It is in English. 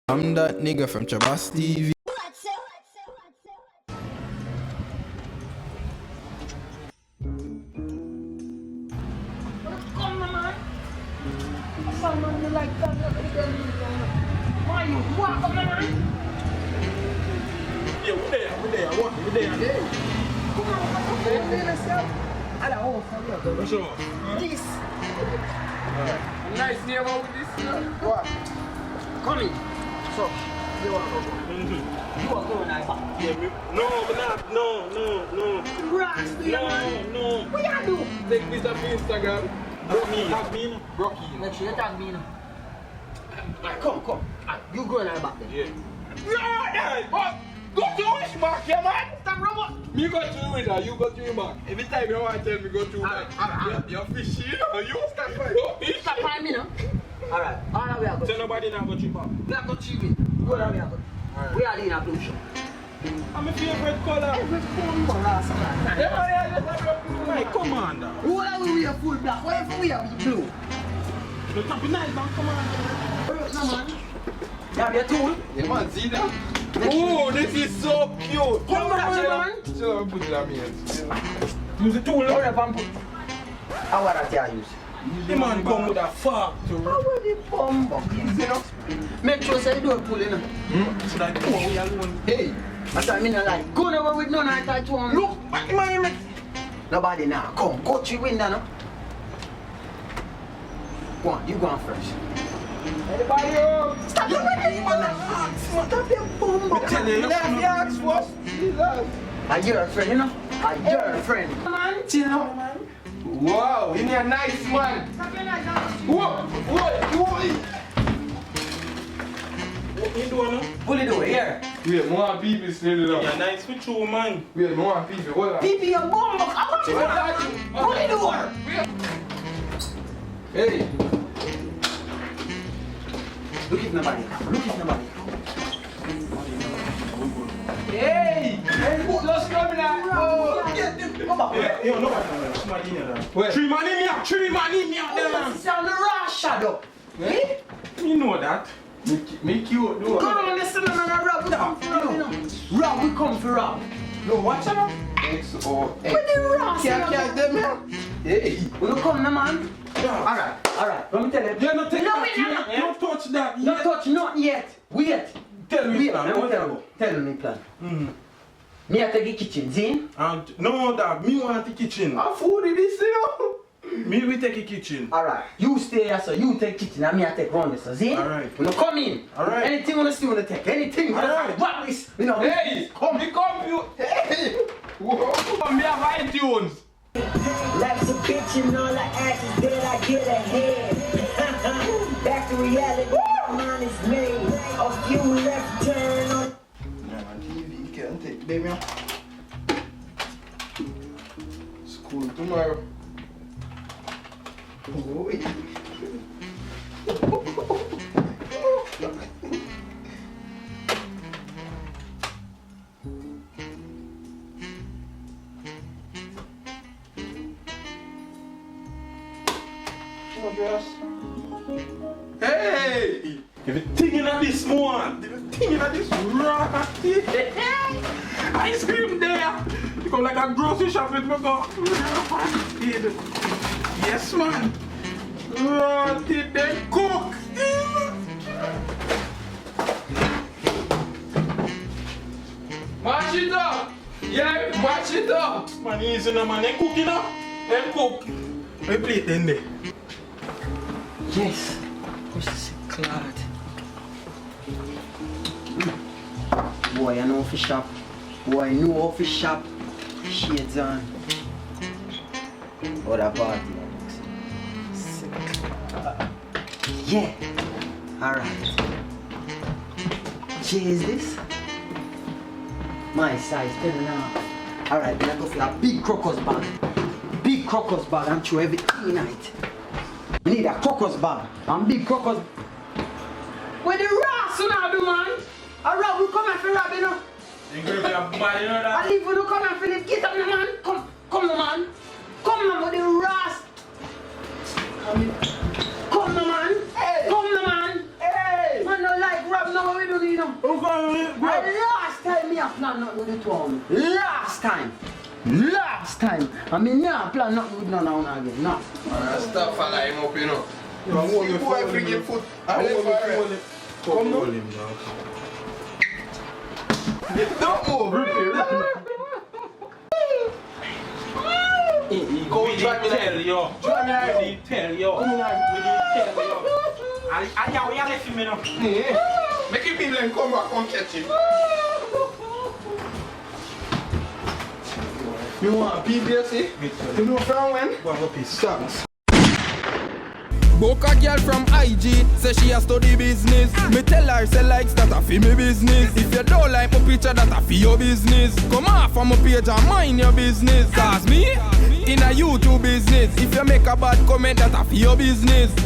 I'm that nigga from Chabas TV. Come on, man. Someone you like that. Why you walk on, man? Yeah, we're there. We're there. Come on, let's go. I don't know for you. For sure. This. Nice name out with this. What? Come in. So, you want to go? You want to go now? Yeah, no, but not. No. Rocks, No. What you do? Take this up Instagram. Tag me. Rocky. Make sure you tag me now. Come. You go now back then. Yeah. No, but go to which back, yeah, man? Stop, robot. Me go to with her, you go to him back. Every time you want to tell me go to back. You're fishy, you start fighting. Stop fighting me now. Alright, we are going. So nobody now go to back. We are going to you. Go down, we are going. Alright. We are in a blue show. I'm my favorite color. Every phone for us, man. My commander. What are we wear full black? Why if we are blue? The top is nice, man, commander. No, man. You have your tool? Yeah, man, see that? Oh, this is so cute. Come on, man. So put it on me. Use the tool. Hurry up and put. How are that you use? The man come with a fork to How are the bumbo? easy enough. Make sure say you don't pull in. Should I pour we alone? Hey, That's what I mean. Like, go nowhere with none of that one. look, what am I make? Nobody now. Come, go to the window now. Go on, you go on first. Anybody up? Stop your Stop your bumbo. Tell you, let me ask first. Jesus. Are you a friend, you know? Are you a friend? Come on, chill. Wow, you need a nice man. Whoa. What you doing now? Pull it over here. Wait, more people still there. Yeah, nice with you, man. Wait, more people. Hold on. Pipi your bumbo. I want you to pull it over. Hey. Look at nobody. Hey, just coming out. Oh, get them. Come on. Yeah, yo, nobody. Somebody in there. Wait. Three man in here there. It's on the raw shadow. Eh? You know that. Make you do Come on, listen, man. Rob, we come for Rob, you know. Rob, we come for Rob. No, watch out. XOX. With the raw Can't catch them here. Hey. Will you come now, man? Alright. Let me tell you. Yeah, no, take No, that. wait, no. Don't touch that. No touch, not yet. Wait. Tell me, plan. Let me What tell you you. Tell me plan. Me I take the kitchen, Zin. No, that. Me want the kitchen. I'm food in this, you know. Me we take a kitchen. Alright. You stay here, so you take kitchen, and me I take round this, so Zin. Alright. When you come in. Alright. Anything you want to see, you want to take. Anything you want Alright. to what this? You know. Hey, come, me come you. Hey. Whoa. Me have iTunes. Life's a bitch and all I ask is that I get ahead. Back to reality, mine is made. A few left turn on. Man, TV can't take, baby. School tomorrow. Oh, yeah. Hey! Everything in this one. Everything in this ratty. Ice cream there. You come like a grocery shop with me go. Yes, man. Ratty then cook. Match it up! Yeah, match it up! Man, easy now, man. They cooking up. They cook. We plate in there. Yes. What's this cloud? Boy, I know for shop. Boy, I know for shop. Shades on. What a party, Alex. Yeah. Alright. Cheers this. My size 10.5. Alright, then I go for a big crocus bag. Big crocus bag and throw everything in it. We need a crocus bag and big crocus. Where the rats now do, man? A rob will come and fill up, you know. You go to your body, you know that? I leave when you come and fill it. Get up, man. Come, man. Come, man, with the rats. Come, man. Hey! Come, man. Hey! Man, no like rob now. know. Who going to Last time me a plan nothing with the two of me. Last time. I mean, nah plan nothing with none of them again. No. Stop for line up, you know. You want You me boy to freaking foot. I I want left to for it. Come now. Don't move. Go We try me did tell like. you. Try me like. We did tell you. Come on, We did tell you. I left him now. Make it people and come back and catch him. You want PBS? You know from when? Go and go piss. Songs. Book a girl from IG, say she a study business. Me tell her, say likes that a fi me business. If you don't like my picture, that a fi your business. Come off from my page and mind your business. Cause me, in a YouTube business. If you make a bad comment, that a fi your business.